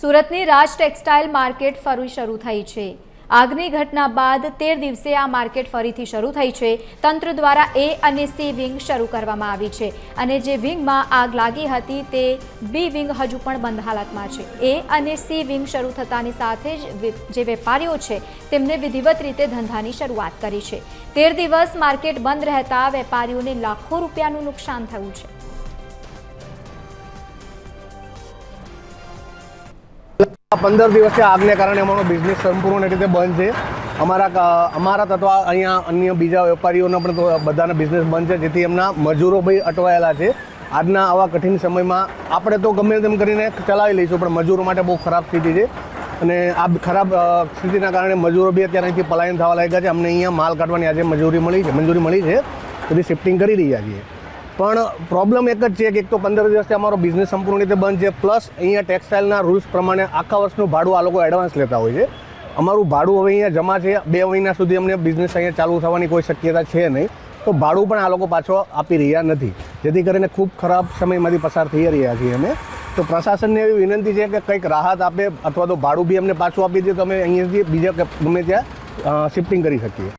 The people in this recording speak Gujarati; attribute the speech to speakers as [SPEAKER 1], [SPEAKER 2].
[SPEAKER 1] સુરતની રાજ ટેક્સટાઇલ માર્કેટ ફરી શરૂ થઈ છે। આગની ઘટના બાદ 13 દિવસે આ માર્કેટ ફરીથી શરૂ થઈ છે। તંત્ર દ્વારા એ અને સી વિંગ શરૂ કરવામાં આવી છે અને જે વિંગમાં આગ લાગી હતી તે બી વિંગ હજુ પણ બંધ હાલતમાં છે। એ અને સી વિંગ શરૂ થતાની સાથે જ જે વેપારીઓ છે તેમને વિધિવત રીતે ધંધાની શરૂઆત કરી છે। 13 દિવસ માર્કેટ બંધ રહેતા વેપારીઓને લાખો રૂપિયાનું નુકસાન થયું છે।
[SPEAKER 2] 15 દિવસ से आग ने कारण अमरो बिजनेस संपूर्ण रीते बंद है। अमरा तत्वा अँ अन्य बीजा वेपारीओ तो बधाना बिजनेस बंद है, जेथी एमना मजूरो भाई अटवायेला है। आजना आवा कठिन समय में आपणे तो गमे तेम करीने चलावी लईशुं, पण मजूरो माटे बहु खराब स्थिति है અને આ ખરાબ સ્થિતિના કારણે મજૂરો બી અત્યારે અહીંથી પલાયન થવા લાગ્યા છે। અમને અહીંયા માલ કાઢવાની આજે મંજૂરી મળી છે, બધી શિફ્ટિંગ કરી રહ્યા છીએ। પણ પ્રોબ્લેમ એક જ છે કે એક તો 15 દિવસથી અમારો બિઝનેસ સંપૂર્ણ રીતે બંધ છે, પ્લસ અહીંયા ટેક્સટાઇલના રૂલ્સ પ્રમાણે આખા વર્ષનું ભાડું આ લોકો એડવાન્સ લેતા હોય છે। અમારું ભાડું હવે અહીંયા જમા છે, 2 મહિના સુધી અમને બિઝનેસ અહીંયા ચાલુ થવાની કોઈ શક્યતા છે નહીં, તો ભાડું પણ આ લોકો પાછો આપી રહ્યા નથી, જેથી કરીને ખૂબ ખરાબ સમયમાંથી પસાર થઈ રહ્યા છીએ અમે। તો પ્રશાસનને એવી વિનંતી છે કે કંઈક રાહત આપે અથવા તો ભાડું બી અમને પાછું આપી દે તો અમે અહીંયાથી બીજા ગમે ત્યાં શિફ્ટિંગ કરી શકીએ।